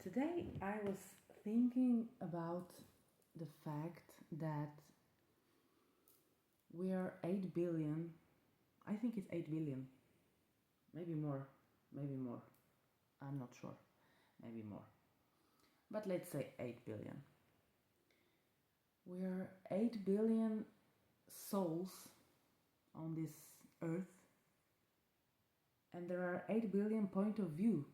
Today I was thinking about the fact that we are 8 billion. I think it's 8 billion. Maybe more. Maybe more. I'm not sure. Maybe more. But let's say 8 billion. We are 8 billion souls on this earth, and there are 8 billion point of view.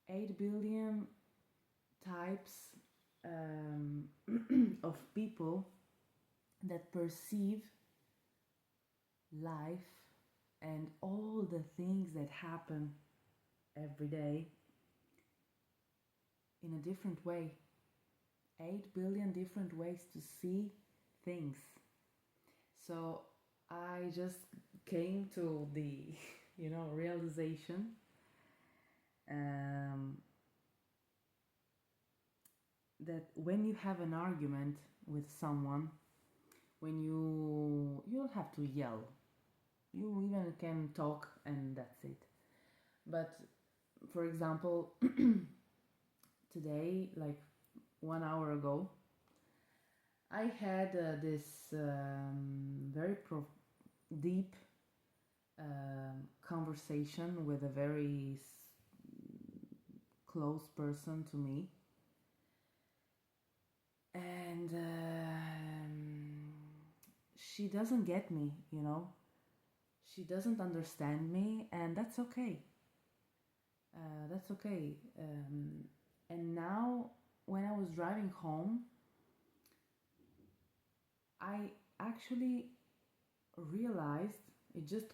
8 billion types of people that perceive life and all the things that happen every day in a different way. 8 billion different ways to see things. So I just came to the realization that when you have an argument with someone, when you don't have to yell, you even can talk and that's it. But for example, today, like 1 hour ago, I had this very deep conversation with a very close person to me, and she doesn't get me, she doesn't understand me, and that's okay. And now when I was driving home, I actually realized it just,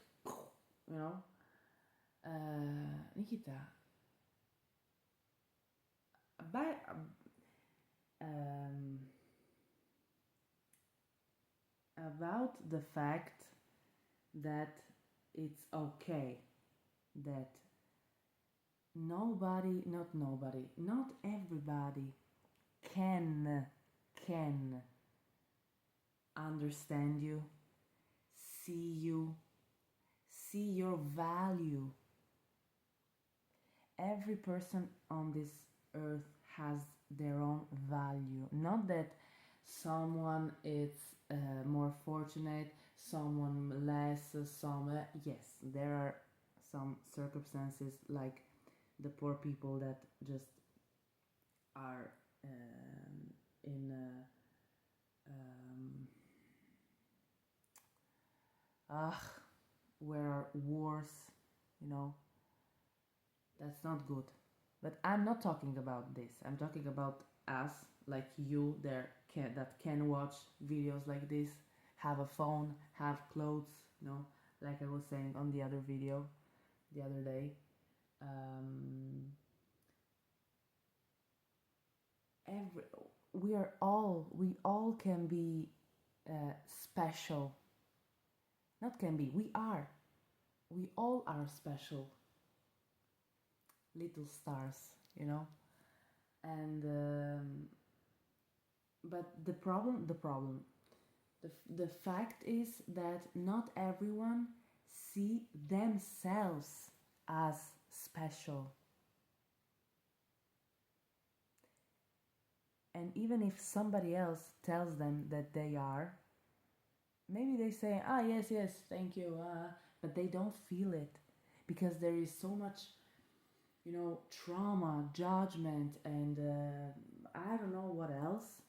Nikita, about the fact that it's okay that not everybody can understand you, see your value. Every person on this earth has their own value. Not that someone is more fortunate, someone less, yes, there are some circumstances like the poor people that just are in where are wars, that's not good. But I'm not talking about this. I'm talking about us, like you there that can watch videos like this, have a phone, have clothes, like I was saying on the other video the other day. We all can be special. Not can be, we are. We all are special little stars, and but the fact is that not everyone see themselves as special. And even if somebody else tells them that they are, maybe they say, yes, thank you, but they don't feel it, because there is so much trauma, judgment, and I don't know what else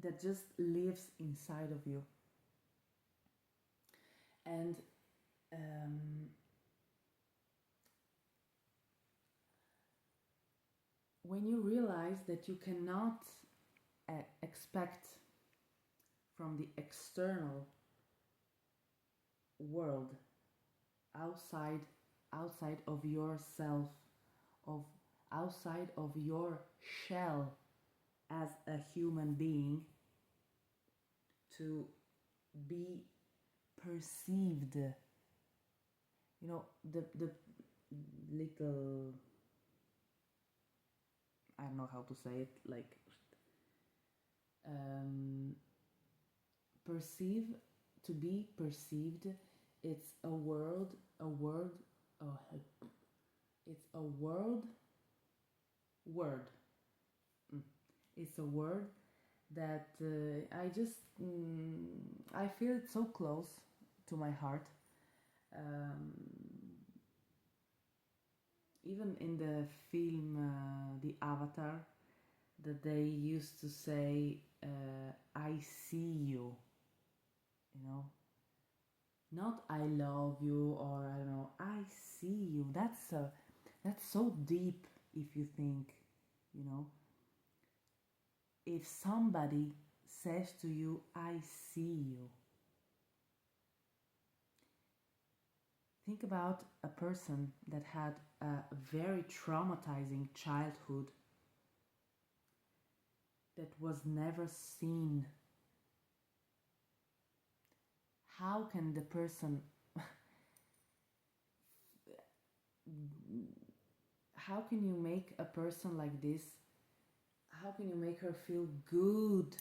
that just lives inside of you. And when you realize that you cannot expect from the external world, outside of yourself, outside of your shell as a human being, to be perceived, the little, I don't know how to say it, like to be perceived. It's a word, oh, It's a word. It's a word that I feel it so close to my heart. Um, Even in the film The Avatar, that they used to say, "I see you," you know, not "I love you" or I don't know. "I see you." That's so deep if you think, you know. If somebody says to you, "I see you," think about a person that had a very traumatizing childhood, that was never seen. How can the person, how can you make a person like this, how can you make her feel good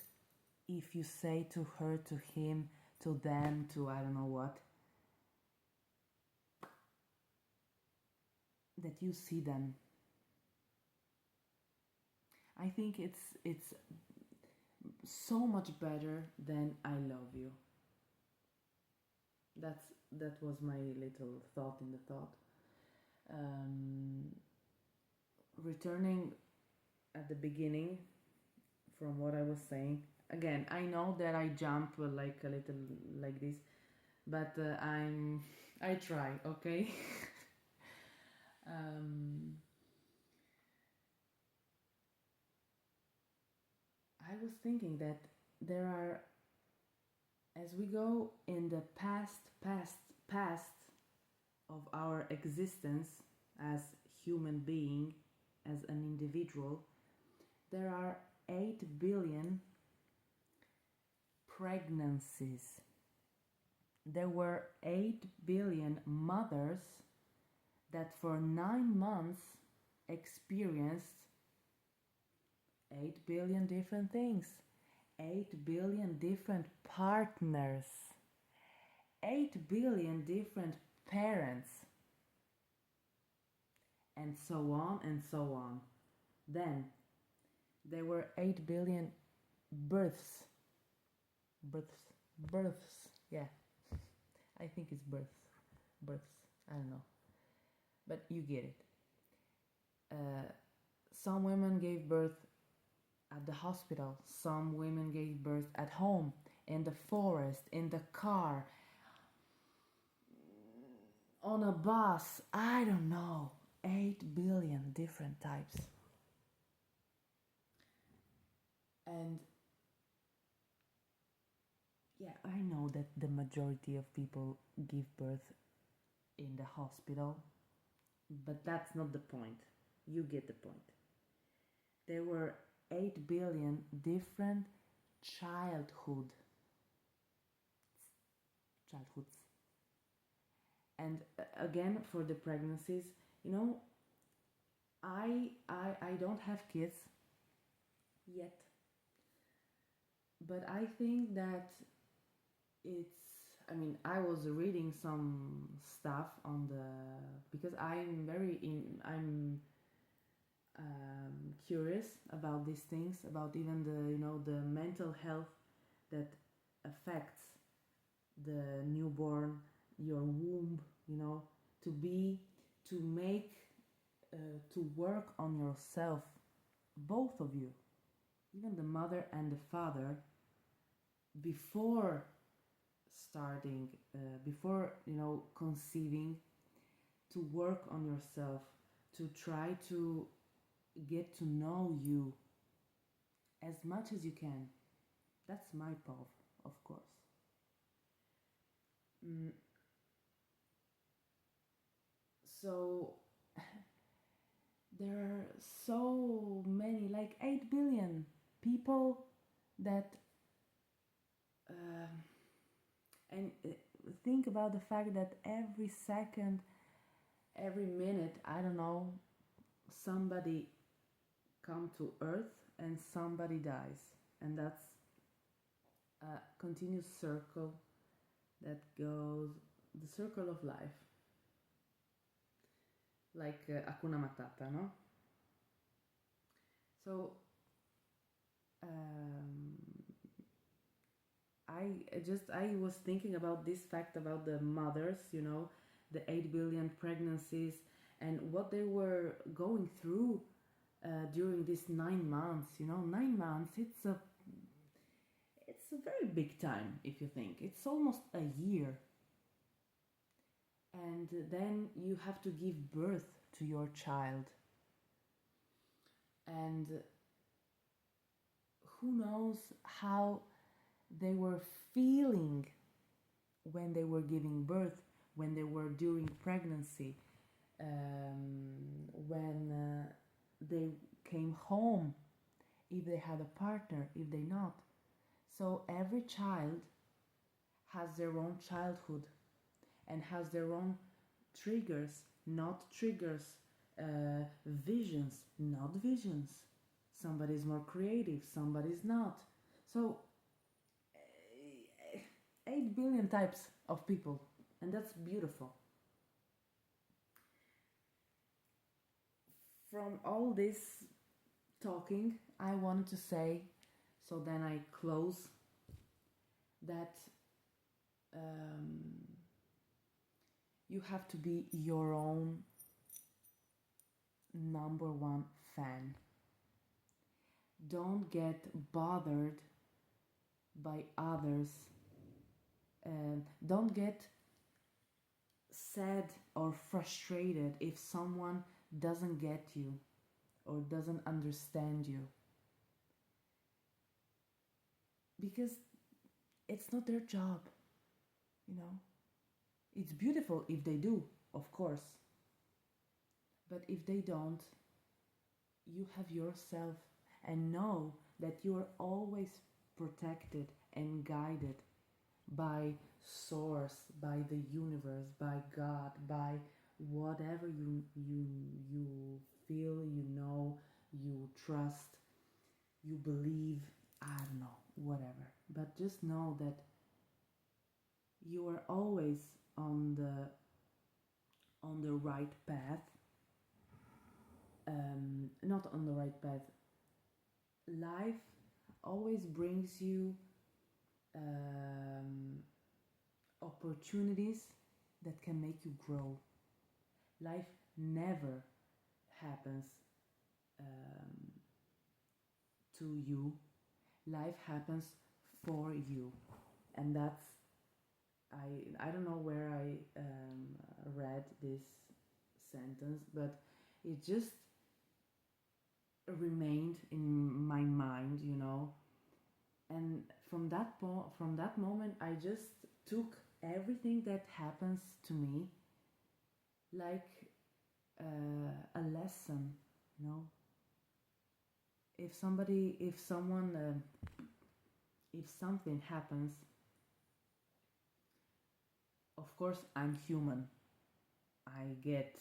if you say to her, to him, to them, to I don't know what, that you see them? I think it's so much better than "I love you." That's that was my little thought in the thought. Um, Returning at the beginning from what I was saying. Again, I know that I jump like a little like this, but I try, okay? um, I was thinking that there are, as we go in the past of our existence as human being, as an individual, there are 8 billion pregnancies. There were 8 billion mothers that for 9 months experienced 8 billion different things, 8 billion different partners, 8 billion different parents, and so on and so on. Then there were 8 billion births. Births, yeah. I think it's births. Births, I don't know. But you get it. Some women gave birth at the hospital, some women gave birth at home, in the forest, in the car, on a bus, I don't know. 8 billion different types. And yeah, I know that the majority of people give birth in the hospital, but that's not the point. You get the point. There were 8 billion different childhoods. And again, for the pregnancies, you know, I don't have kids yet, but I think that it's, I mean, I was reading some stuff on the, because I'm curious about these things, about even the, you know, the mental health that affects the newborn, your womb, you know, to make, to work on yourself, both of you, even the mother and the father, before starting, before, you know, conceiving, to work on yourself, to try to get to know you as much as you can. That's my path, of course. Mm, so there are so many, like 8 billion people that, uh, and think about the fact that every second, every minute, I don't know, somebody come to earth and somebody dies, and that's a continuous circle that goes, the circle of life. like Hakuna Matata, no? So um, I was thinking about this fact about the mothers, the 8 billion pregnancies and what they were going through during these 9 months. 9 months, it's a very big time if you think. It's almost a year. And then you have to give birth to your child. And who knows how they were feeling when they were giving birth, when they were during pregnancy, when they came home, if they had a partner, if they not. So every child has their own childhood and has their own triggers, not triggers, visions, not visions. Somebody's more creative, somebody's not. So 8 billion types of people, and that's beautiful. From all this talking, I wanted to say, so then I close, that you have to be your own number one fan. Don't get bothered by others. Don't get sad or frustrated if someone doesn't get you or doesn't understand you, because it's not their job. It's beautiful if they do, of course, but if they don't, you have yourself, and know that you are always protected and guided by source, by the universe, by God, by whatever you feel, you trust, you believe, I don't know, whatever. But just know that you are always on the right path. Not on the right path. Life always brings you opportunities that can make you grow. Life never happens to you. Life happens for you, and that's I don't know where I read this sentence, but it just remained in my mind, and from that moment I just took everything that happens to me like a lesson. If something happens, of course I'm human. I get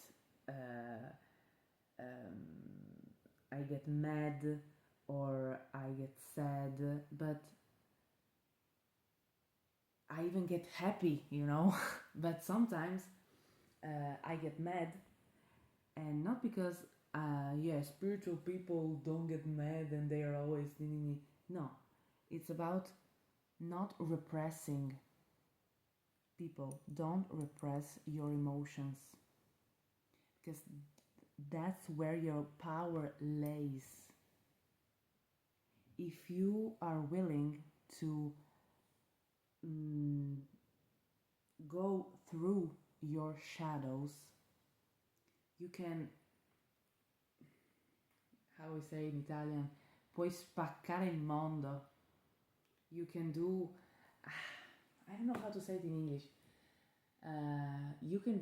I get mad or I get sad, but I even get happy, but sometimes I get mad, and not because spiritual people don't get mad and they are always no, it's about not repressing. People, don't repress your emotions, because that's where your power lays. If you are willing to go through your shadows, you can, how we say in Italian, puoi spaccare il mondo. You can do, I don't know how to say it in English. You can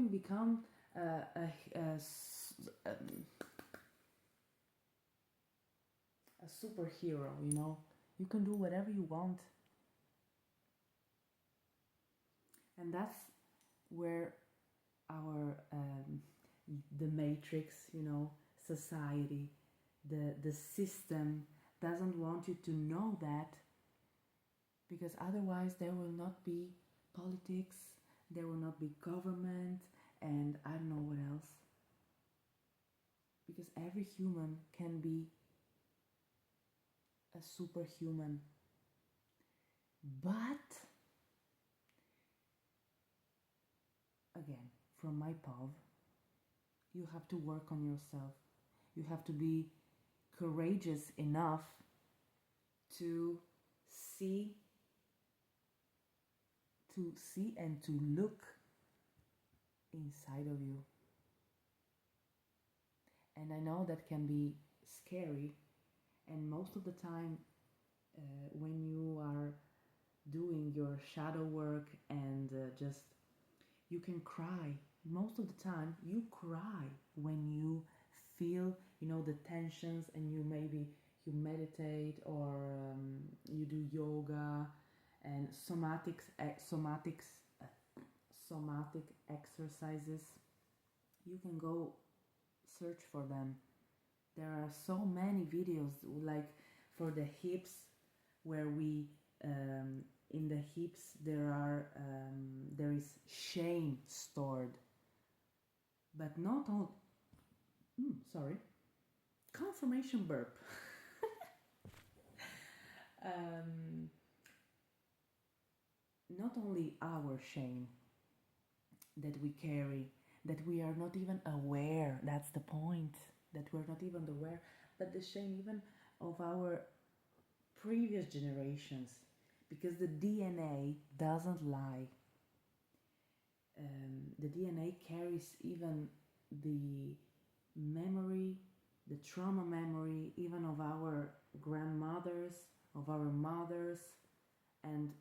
become a superhero. You can do whatever you want, and that's where our the matrix, society, the system doesn't want you to know that, because otherwise there will not be politics, there will not be government, and I don't know what else, because every human can be a superhuman, but again, from my POV, you have to work on yourself. You have to be courageous enough to see and to look inside of you. And I know that can be scary, and most of the time when you are doing your shadow work and just you can cry. Most of the time you cry when you feel, you know, the tensions, and you maybe you meditate, or you do yoga and somatic exercises. You can go search for them. There are so many videos, like for the hips, where we in the hips there is shame stored, but not all. Sorry, confirmation burp. Not only our shame that we carry, that we are not even aware. That's the point. That we're not even aware, but the shame even of our previous generations, because the DNA doesn't lie. The DNA carries even the memory, the trauma memory, even of our grandmothers, of our mothers, and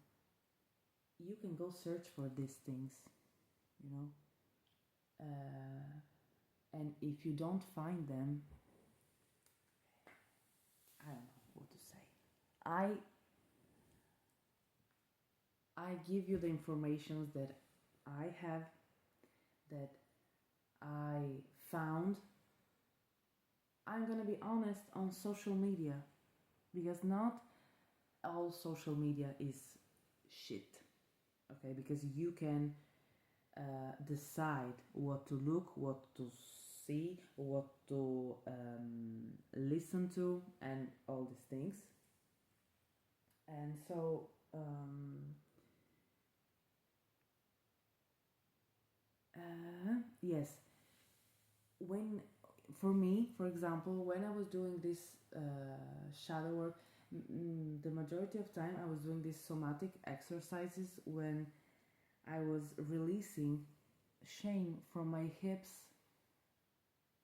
you can go search for these things, you know. And if you don't find them, I don't know what to say. I give you the information that I have, that I found. I'm gonna be honest, on social media, because not all social media is shit, okay? Because you can decide what to look, what to see, what to listen to, and all these things. And so yes, when, for me, for example, when I was doing this shadow work, the majority of time I was doing these somatic exercises when I was releasing shame from my hips.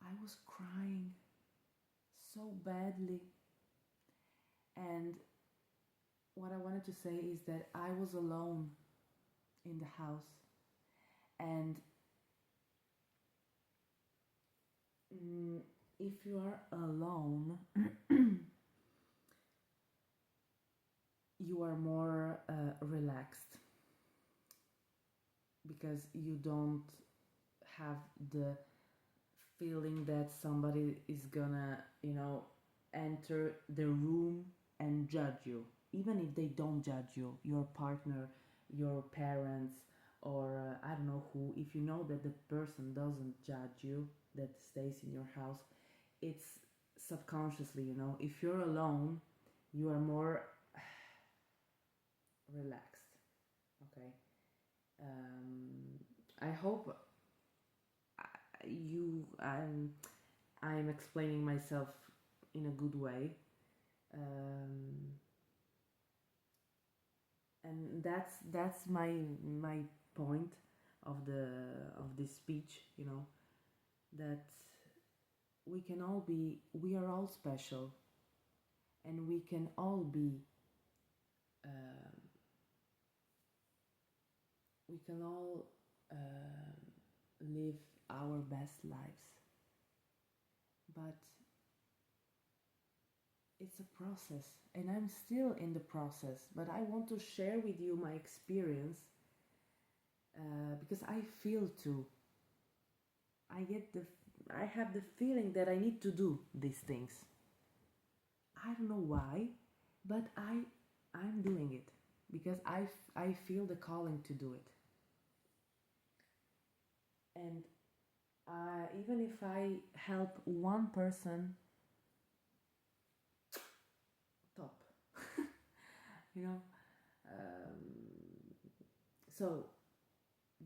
I was crying so badly. And what I wanted to say is that I was alone in the house, and if you are alone, you are more relaxed, because you don't have the feeling that somebody is gonna, you know, enter the room and judge you. Even if they don't judge you, your partner, your parents, or I don't know who, if you know that the person doesn't judge you, that stays in your house, it's subconsciously, you know. If you're alone, you are more relaxed, okay? I hope I'm explaining myself in a good way, and that's my point of this speech, you know, that we are all special, and we can all be we can all live our best lives, but it's a process, and I'm still in the process, but I want to share with you my experience, because I feel too. I have the feeling that I need to do these things. I don't know why, but I'm doing it because I feel the calling to do it. And even if I help one person, top. You know. So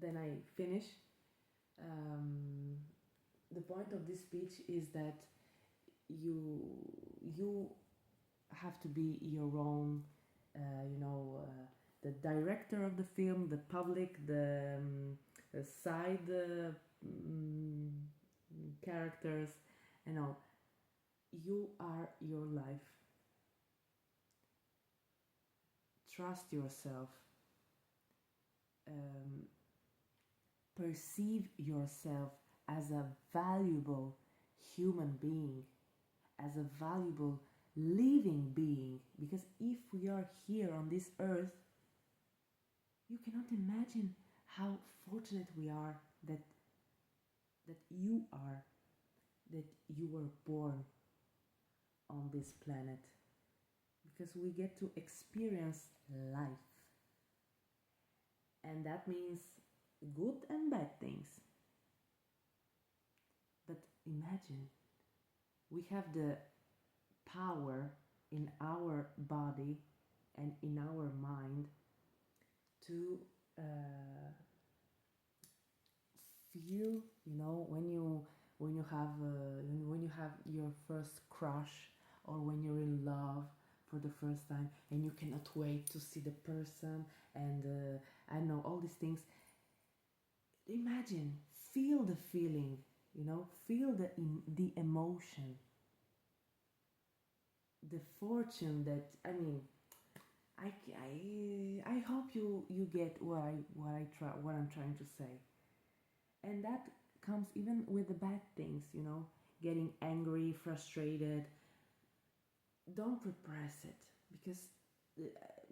then I finish. The point of this speech is that you have to be your own, the director of the film, the public, the side characters, and all. You are your life. Trust yourself. Perceive yourself as a valuable human being, as a valuable living being, because if we are here on this earth, you cannot imagine how fortunate we are that you are, that you were born on this planet, because we get to experience life, and that means good and bad things. But imagine, we have the power in our body and in our mind to feel, when you have your first crush, or when you're in love for the first time and you cannot wait to see the person, and I know all these things. Imagine, feel the feeling, feel the emotion, the fortune that, I hope you get what I'm trying to say. And that comes even with the bad things, getting angry, frustrated. Don't repress it, because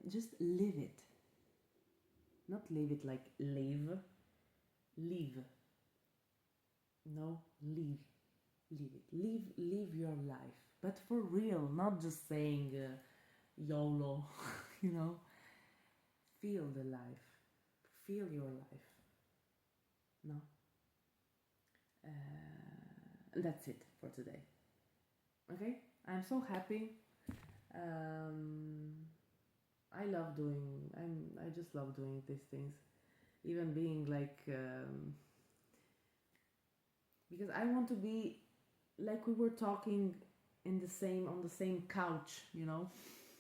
just live it. Not live it like live. Live. No, live. Live it. Live your life. But for real, not just saying YOLO, Feel the life. Feel your life. No? That's it for today. Okay? I'm so happy. I just love doing these things. Even being like, because I want to be like we were talking on the same couch,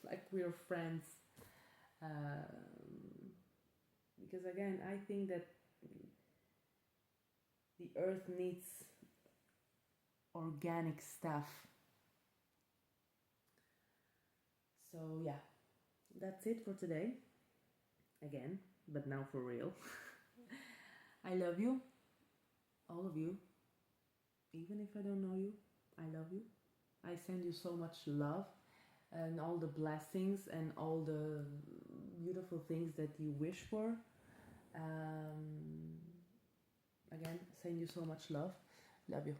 like we're friends. Because again, I think that the earth needs organic stuff. So yeah, that's it for today. Again, but now for real. I love you, all of you. Even if I don't know you, I love you. I send you so much love and all the blessings and all the beautiful things that you wish for. Again, send you so much love. Love you.